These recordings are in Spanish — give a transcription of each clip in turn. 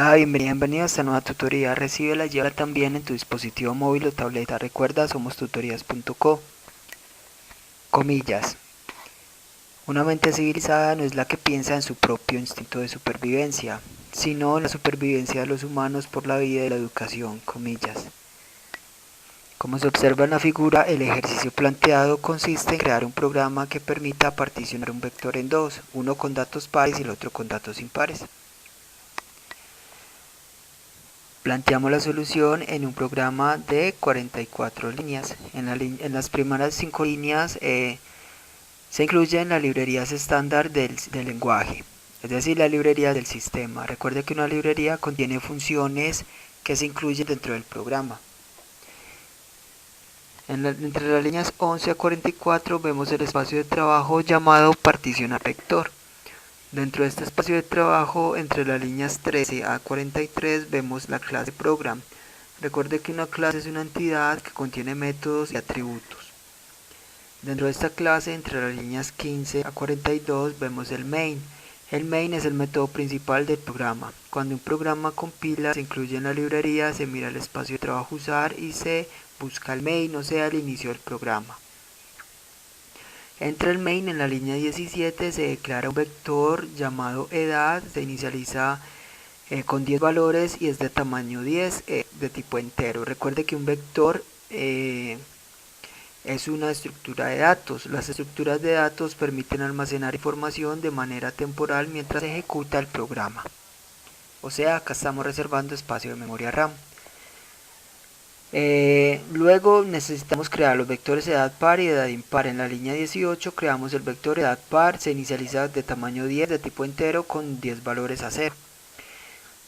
Hola, bienvenido a esta nueva tutoría. Recíbela y llévala también en tu dispositivo móvil o tableta. Recuerda, somos tutorías.co. Comillas. Una mente civilizada no es la que piensa en su propio instinto de supervivencia, sino en la supervivencia de los humanos por la vida y la educación. Comillas. Como se observa en la figura, el ejercicio planteado consiste en crear un programa que permita particionar un vector en dos, uno con datos pares y el otro con datos impares. Planteamos la solución en un programa de 44 líneas. En las primeras 5 líneas se incluyen las librerías estándar del lenguaje, es decir, la librería del sistema. Recuerde que una librería contiene funciones que se incluyen dentro del programa. Entre las líneas 11 a 44 vemos el espacio de trabajo llamado particionar vector. Dentro de este espacio de trabajo, entre las líneas 13 a 43, vemos la clase program. Recuerde que una clase es una entidad que contiene métodos y atributos. Dentro de esta clase, entre las líneas 15 a 42, vemos el main. El main es el método principal del programa. Cuando un programa compila, se incluye en la librería, se mira el espacio de trabajo usar y se busca el main, o sea, el inicio del programa. Entre el main en la línea 17 se declara un vector llamado edad, se inicializa con 10 valores y es de tamaño 10 de tipo entero. Recuerde que un vector es una estructura de datos. Las estructuras de datos permiten almacenar información de manera temporal mientras se ejecuta el programa. O sea, acá estamos reservando espacio de memoria RAM. Luego necesitamos crear los vectores edad par y edad impar. En la línea 18 creamos el vector edad par, se inicializa de tamaño 10 de tipo entero con 10 valores a 0.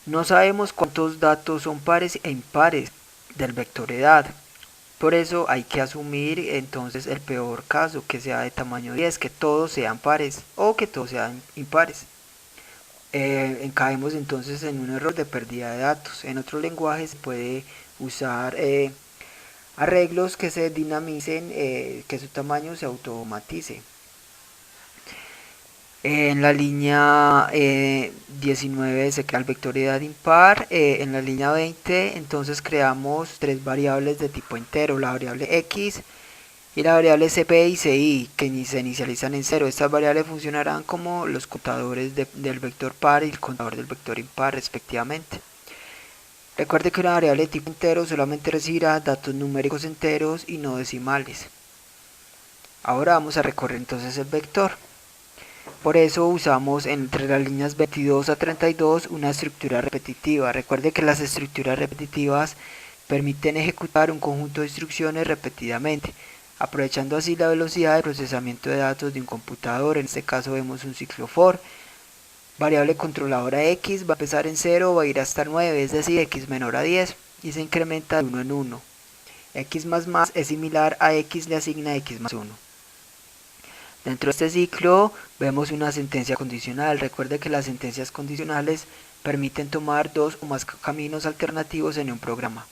No sabemos cuántos datos son pares e impares del vector edad, por eso hay que asumir entonces el peor caso, que sea de tamaño 10, que todos sean pares o que todos sean impares. Caemos entonces en un error de pérdida de datos. En otros lenguajes se puede usar arreglos que se dinamicen, que su tamaño se automatice. En la línea 19 se crea el vector edad impar. En la línea 20 entonces creamos tres variables de tipo entero, la variable x y la variable cp y ci, que se inicializan en 0. Estas variables funcionarán como los contadores del vector par y el contador del vector impar respectivamente. Recuerde que una variable de tipo entero solamente recibirá datos numéricos enteros y no decimales. Ahora vamos a recorrer entonces el vector. Por eso usamos entre las líneas 22 a 32 una estructura repetitiva. Recuerde que las estructuras repetitivas permiten ejecutar un conjunto de instrucciones repetidamente, aprovechando así la velocidad de procesamiento de datos de un computador. En este caso vemos un ciclo for. Variable controladora x va a empezar en 0, va a ir hasta 9, es decir, x menor a 10, y se incrementa de 1 en 1. X más es similar a x le asigna x más 1. Dentro de este ciclo vemos una sentencia condicional. Recuerde que las sentencias condicionales permiten tomar dos o más caminos alternativos en un programa.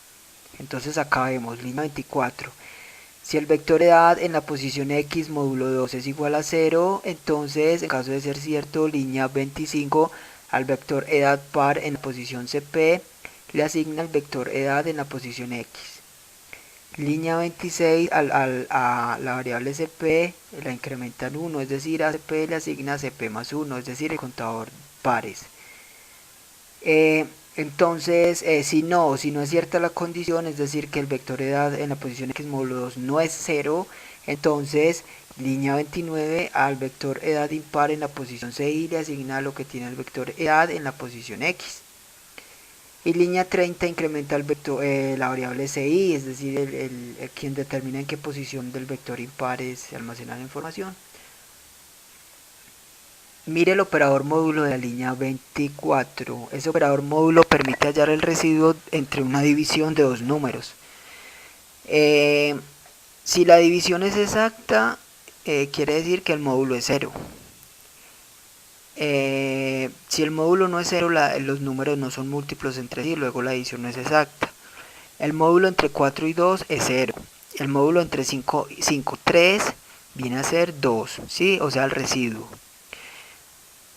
Entonces acá vemos línea 24. Si el vector edad en la posición x módulo 2 es igual a 0, entonces en caso de ser cierto, línea 25 al vector edad par en la posición cp le asigna el vector edad en la posición x. Línea 26 a la variable cp la incrementa en 1, es decir, a cp le asigna cp más 1, es decir, el contador pares. Entonces, si no es cierta la condición, es decir, que el vector edad en la posición x módulo 2 no es 0, entonces línea 29 al vector edad impar en la posición ci le asigna lo que tiene el vector edad en la posición x. Y línea 30 incrementa el vector, la variable ci, es decir, quien determina en qué posición del vector impar se almacena la información. Mire el operador módulo de la línea 24. Ese operador módulo permite hallar el residuo entre una división de dos números. Si la división es exacta, quiere decir que el módulo es 0. Si el módulo no es 0, los números no son múltiplos entre sí, luego la división no es exacta. El módulo entre 4 y 2 es 0. El módulo entre 5 y 3 viene a ser 2, ¿sí? O sea, el residuo.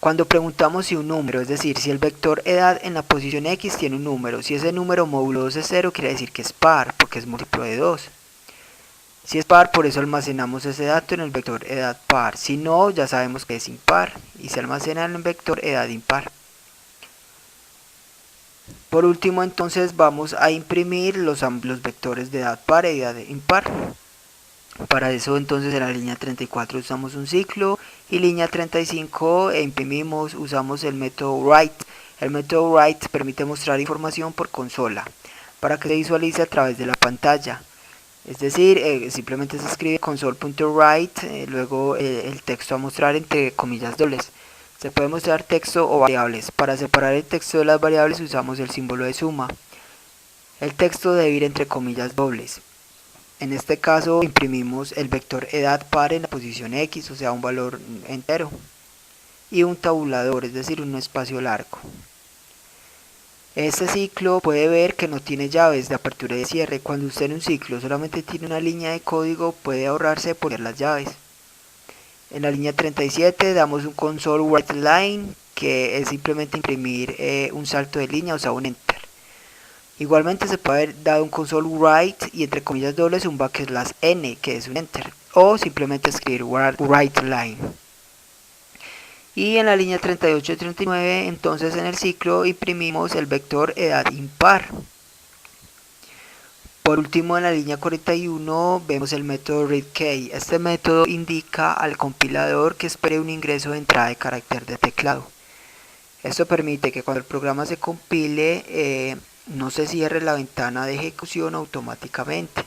Cuando preguntamos si un número, es decir, si el vector edad en la posición X tiene un número, si ese número módulo 2 es 0, quiere decir que es par, porque es múltiplo de 2. Si es par, por eso almacenamos ese dato en el vector edad par. Si no, ya sabemos que es impar y se almacena en el vector edad impar. Por último, entonces vamos a imprimir los vectores de edad par e edad impar. Para eso, entonces, en la línea 34 usamos un ciclo y línea 35 imprimimos, usamos el método write. El método write permite mostrar información por consola para que se visualice a través de la pantalla. Es decir, simplemente se escribe console.write, luego el texto a mostrar entre comillas dobles. Se puede mostrar texto o variables. Para separar el texto de las variables usamos el símbolo de suma. El texto debe ir entre comillas dobles. En este caso imprimimos el vector edad par en la posición X, o sea un valor entero, y un tabulador, es decir un espacio largo. Este ciclo puede ver que no tiene llaves de apertura y de cierre. Cuando usted en un ciclo solamente tiene una línea de código, puede ahorrarse de poner las llaves. En la línea 37 damos un console write line, que es simplemente imprimir un salto de línea, o sea un enter. Igualmente se puede haber dado un console write y entre comillas dobles un backslash n, que es un enter, o simplemente escribir write line. Y en la línea 38 y 39, entonces en el ciclo imprimimos el vector edad impar. Por último, en la línea 41 vemos el método readKey. Este método indica al compilador que espere un ingreso de entrada de carácter de teclado. Esto permite que cuando el programa se compile no se cierre la ventana de ejecución automáticamente.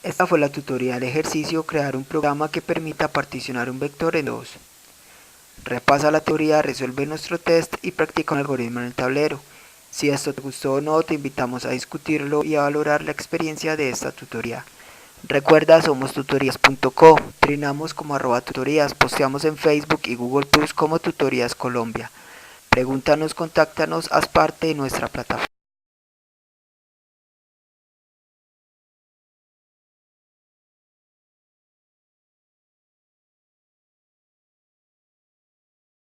Esta fue la tutorial ejercicio: crear un programa que permita particionar un vector en dos. Repasa la teoría, resuelve nuestro test y practica un algoritmo en el tablero. Si esto te gustó o no, te invitamos a discutirlo y a valorar la experiencia de esta tutoría. Recuerda, somos tutorías.co, trinamos como @tutorías, posteamos en Facebook y Google Plus como Tutorías Colombia. Pregúntanos, contáctanos, haz parte de nuestra plataforma.